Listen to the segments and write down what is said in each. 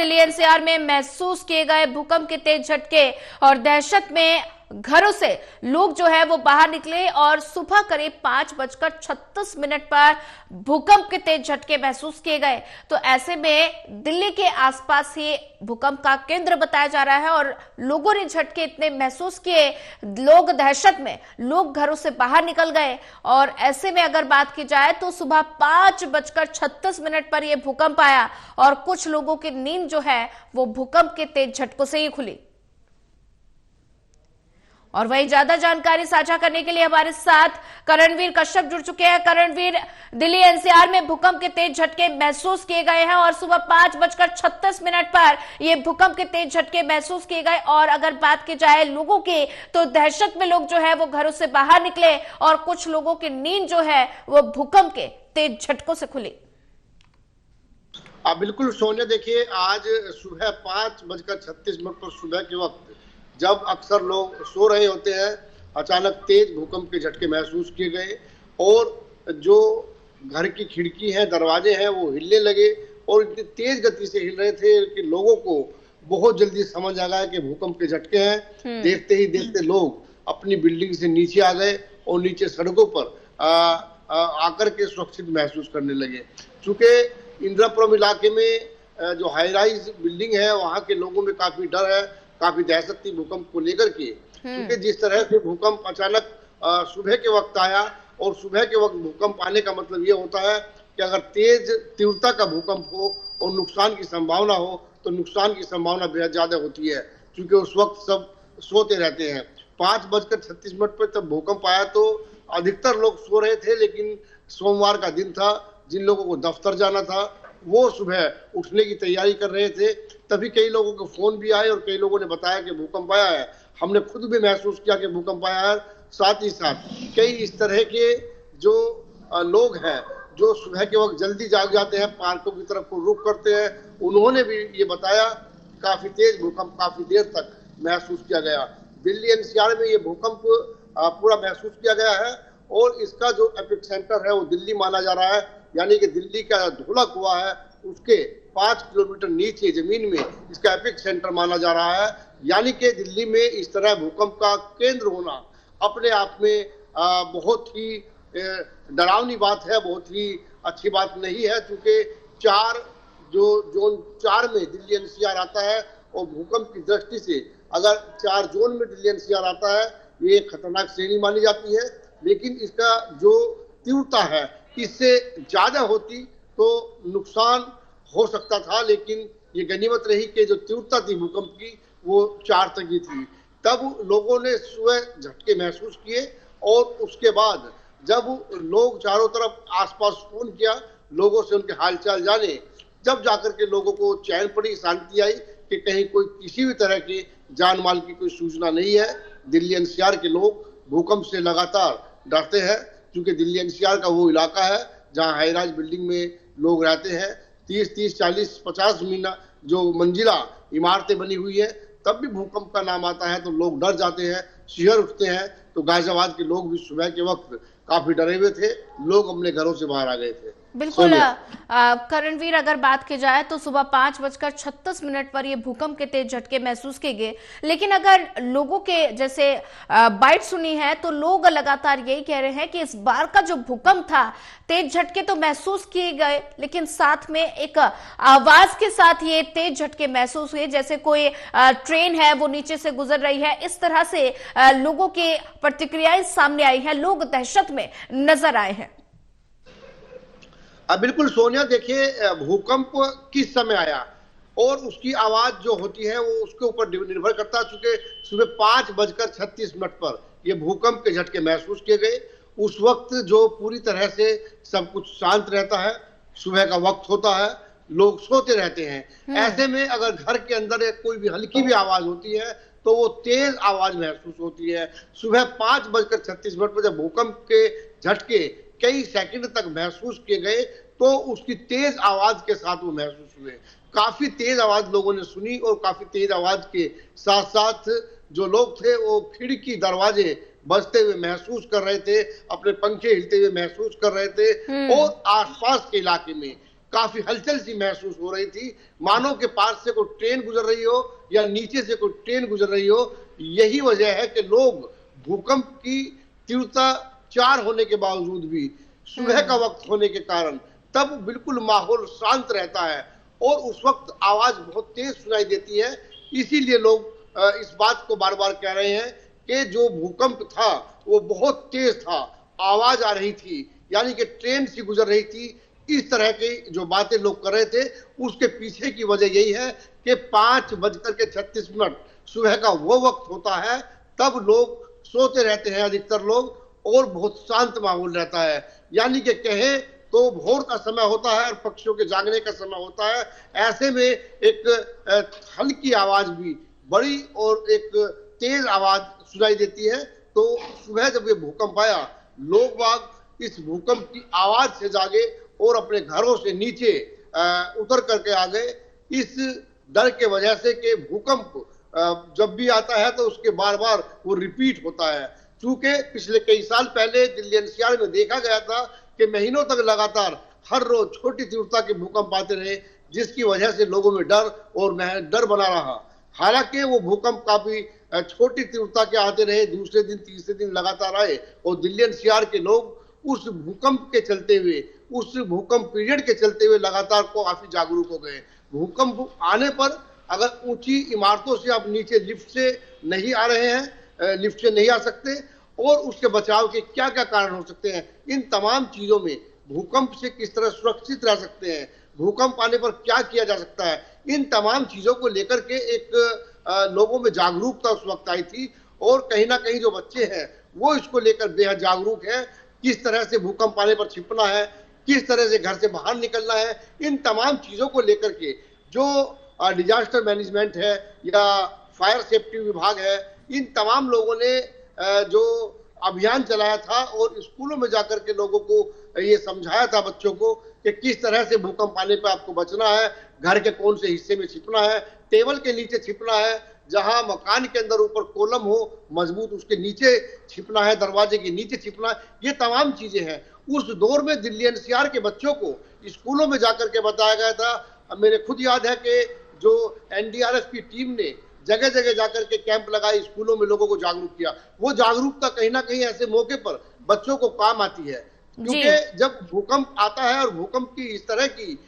Delhi NCR में महसूस किए गए भूकंप के तेज झटके और दहशत में घरों से लोग जो है वो बाहर निकले और सुबह करीब 5:36 पर भूकंप के तेज झटके महसूस किए गए। तो ऐसे में दिल्ली के आसपास ही भूकंप का केंद्र बताया जा रहा है और लोगों ने झटके इतने महसूस किए, लोग दहशत में, लोग घरों से बाहर निकल गए। और ऐसे में अगर बात की जाए तो सुबह 5:36 पर यह भूकंप आया और कुछ लोगों की नींद जो है वो भूकंप के तेज झटकों से ही खुली। और वहीं ज्यादा जानकारी साझा करने के लिए हमारे साथ करणवीर कश्यप जुड़ चुके हैं। करणवीर, दिल्ली एनसीआर में भूकंप के तेज झटके महसूस किए गए हैं और सुबह 5:36 पर ये भूकंप के तेज झटके महसूस किए गए। और अगर बात की जाए लोगों की, तो दहशत में लोग जो है वो घरों से बाहर निकले और कुछ लोगों की नींद जो है वो भूकंप के तेज झटकों से खुली। बिल्कुल सोनिया, देखिए आज सुबह 5:36 पर सुबह के वक्त जब अक्सर लोग सो रहे होते हैं, अचानक तेज भूकंप के झटके महसूस किए गए और जो घर की खिड़की है, दरवाजे हैं, वो हिलने लगे और इतनी तेज गति से हिल रहे थे कि लोगों को बहुत जल्दी समझ आ गया कि भूकंप के झटके हैं। देखते ही देखते लोग अपनी बिल्डिंग से नीचे आ गए और नीचे सड़कों पर आकर के सुरक्षित महसूस करने लगे। चूंकि इंदिरापुरम इलाके में जो हाई राइज बिल्डिंग है, वहां के लोगों में काफी डर है, काफी दहशत थी भूकंप को लेकर के। क्योंकि जिस तरह से भूकंप अचानक सुबह के वक्त आया और सुबह के वक्त भूकंप आने का मतलब ये होता है कि अगर तेज तीव्रता का भूकंप हो और नुकसान की संभावना हो तो नुकसान की संभावना बेहद ज्यादा होती है, क्योंकि उस वक्त सब सोते रहते हैं। 5:36 पर जब भूकंप आया तो अधिकतर लोग सो रहे थे, लेकिन सोमवार का दिन था, जिन लोगों को दफ्तर जाना था वो सुबह उठने की तैयारी कर रहे थे। तभी कई लोगों के फोन भी आए और कई लोगों ने बताया कि भूकंप आया है। हमने खुद भी महसूस किया कि भूकंप आया है। साथ ही साथ कई इस तरह के जो लोग हैं जो सुबह के वक्त जल्दी जाग जाते हैं, पार्कों की तरफ को रुख करते हैं, उन्होंने भी ये बताया काफी तेज भूकंप काफी देर तक महसूस किया गया। दिल्ली एनसीआर में ये भूकंप पूरा महसूस किया गया है और इसका जो एपिक सेंटर है वो दिल्ली माना जा रहा है, यानी कि दिल्ली का धुलक हुआ है उसके 5 किलोमीटर नीचे जमीन में इसका एपिक सेंटर माना जा रहा है। यानी कि दिल्ली में इस तरह भूकंप का केंद्र होना अपने आप में बहुत ही डरावनी बात है, बहुत ही अच्छी बात नहीं है। क्योंकि जोन 4 में दिल्ली एनसीआर आता है और भूकंप की दृष्टि से अगर 4 जोन में दिल्ली एनसीआर आता है, ये खतरनाक श्रेणी मानी जाती है। लेकिन इसका जो तीव्रता है इससे ज्यादा होती तो नुकसान हो सकता था, लेकिन ये गनीमत रही कि जो तीव्रता थी भूकंप की वो 4 तक ही थी। तब लोगों ने सुबह झटके महसूस किए और उसके बाद जब लोग चारों तरफ आसपास फोन किया, लोगों से उनके हालचाल जाने, जब जाकर के लोगों को चैन पड़ी, शांति आई कि कहीं कोई किसी भी तरह की जान माल की कोई सूचना नहीं है। दिल्ली एनसीआर के लोग भूकंप से लगातार डरते हैं, क्योंकि दिल्ली एनसीआर का वो इलाका है जहां हाई राइज बिल्डिंग में लोग रहते हैं। 30, 40, 50 जो मंजिला इमारतें बनी हुई है, तब भी भूकंप का नाम आता है तो लोग डर जाते हैं, शिहर उठते हैं। तो गाजियाबाद के लोग भी सुबह के वक्त काफी डरे हुए थे, लोग अपने घरों से बाहर आ गए थे। बिल्कुल करणवीर, अगर बात की जाए तो सुबह 5:36 पर ये भूकंप के तेज झटके महसूस किए गए। लेकिन अगर लोगों के जैसे बाइट सुनी है तो लोग लगातार यही कह रहे हैं कि इस बार का जो भूकंप था, तेज झटके तो महसूस किए गए लेकिन साथ में एक आवाज के साथ ये तेज झटके महसूस हुए, जैसे कोई ट्रेन है वो नीचे से गुजर रही है। इस तरह से लोगों की प्रतिक्रियाएं सामने आई है, लोग दहशत में नजर आए हैं। बिल्कुल सोनिया, देखिए भूकंप किस समय आया और उसकी आवाज जो होती है वो उसके ऊपर निर्भर करता है। चूंकि सुबह 5:36 पर ये भूकंप के झटके महसूस किए गए, उस वक्त जो पूरी तरह से सब कुछ शांत रहता है, सुबह का वक्त होता है, लोग सोते रहते हैं। ऐसे में अगर घर के अंदर कोई भी हल्की भी आवाज होती है तो वो तेज आवाज महसूस होती है। सुबह 5:36 पर जब भूकंप के झटके कई सेकंड तक महसूस किए गए तो उसकी तेज आवाज के साथ वो महसूस हुए। काफी तेज आवाज लोगों ने सुनी और काफी तेज आवाज के साथ साथ जो लोग थे वो खिड़की दरवाजे बजते हुए महसूस कर रहे थे, अपने पंखे हिलते हुए महसूस कर रहे थे और आसपास के इलाके में काफी हलचल सी महसूस हो रही थी, मानो के पास से कोई ट्रेन गुजर रही हो या नीचे से कोई ट्रेन गुजर रही हो। यही वजह है कि लोग भूकंप की तीव्रता 4 होने के बावजूद भी, सुबह का वक्त होने के कारण, तब बिल्कुल माहौल शांत रहता है और उस वक्त आवाज बहुत तेज सुनाई देती है। इसीलिए लोग इस बात को बार बार कह रहे हैं कि जो भूकंप था वो बहुत तेज था, आवाज आ रही थी, यानी कि ट्रेन सी गुजर रही थी। इस तरह की जो बातें लोग कर रहे थे, उसके पीछे की वजह यही है कि 5:36 सुबह का वो वक्त होता है, तब लोग सोते रहते हैं अधिकतर लोग, और बहुत शांत माहौल रहता है। यानी कि कहें तो भोर का समय होता है और पक्षियों के जागने का समय होता है। ऐसे में एक हल्की आवाज भी बड़ी और एक तेज आवाज सुनाई देती है। तो सुबह जब ये भूकंप आया, लोग बाग इस भूकंप की आवाज से जागे और अपने घरों से नीचे उतर करके आ गए, इस डर के वजह से कि भूकंप जब भी आता है तो उसके बार बार वो रिपीट होता है। चूंकि पिछले कई साल पहले दिल्ली एनसीआर में देखा गया था कि महीनों तक लगातार हर रोज छोटी तीव्रता के भूकंप आते रहे, जिसकी वजह से लोगों में डर बना रहा। हालांकि वो भूकंप काफी छोटी तीव्रता के आते रहे, दूसरे दिन तीसरे दिन लगातार आए, और दिल्ली एनसीआर के लोग उस भूकंप के चलते हुए, उस भूकंप पीरियड के चलते हुए लगातार को काफी जागरूक हो गए। भूकंप आने पर अगर ऊंची इमारतों से आप नीचे लिफ्ट से नहीं आ रहे हैं, लिफ्ट से नहीं आ सकते, और उसके बचाव के क्या क्या कारण हो सकते हैं, इन तमाम चीजों में भूकंप से किस तरह सुरक्षित रह सकते हैं, भूकंप आने पर क्या किया जा सकता है, इन तमाम चीजों को लेकर के एक लोगों में जागरूकता उस वक्त आई थी। और कहीं ना कहीं जो बच्चे हैं वो इसको लेकर बेहद जागरूक है, किस तरह से भूकंप आने पर छिपना है, किस तरह से घर से बाहर निकलना है, इन तमाम चीजों को लेकर के जो डिजास्टर मैनेजमेंट है या फायर सेफ्टी विभाग है, इन तमाम लोगों ने जो अभियान चलाया था और स्कूलों में जाकर के लोगों को ये समझाया था बच्चों को कि किस तरह से भूकंप आने पर आपको बचना है, घर के कौन से हिस्से में छिपना है, टेबल के नीचे छिपना है, जहां मकान के अंदर ऊपर कॉलम हो मजबूत उसके नीचे छिपना है, दरवाजे के नीचे छिपना है। ये तमाम चीजें हैं। उस दौर में दिल्ली एनसीआर के बच्चों को स्कूलों में जाकर के बताया गया था। मेरे खुद याद है कि जो एनडीआरएफ की टीम ने जगह जगह जाकर के कैंप लगाए, स्कूलों में लोगों को जागरूक किया। वो जागरूकता कहीं ना कहीं ऐसे मौके पर बच्चों को काम आती है, क्योंकि जब भूकंप आता है और भूकंप की इस तरह की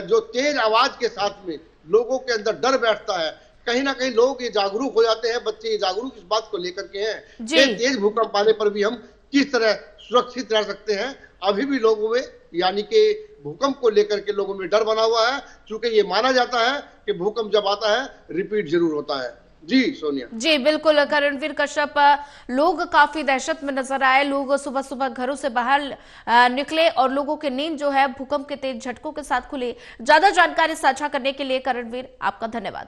जो तेज आवाज के साथ में लोगों के अंदर डर बैठता है, कहीं ना कहीं लोग ये जागरूक हो जाते हैं, बच्चे ये जागरूक इस बात को लेकर के हैं कि तेज भूकंप आने पर भी हम किस तरह सुरक्षित रह सकते हैं। अभी भी लोगों में, यानी कि भूकंप को लेकर के लोगों में डर बना हुआ है, क्योंकि ये माना जाता है कि भूकंप जब आता है रिपीट जरूर होता है। जी सोनिया। जी बिल्कुल करणवीर कश्यप, लोग काफी दहशत में नजर आए, लोग सुबह सुबह घरों से बाहर निकले और लोगों की नींद जो है भूकंप के तेज झटकों के साथ खुली। ज्यादा जानकारी साझा करने के लिए करणवीर आपका धन्यवाद।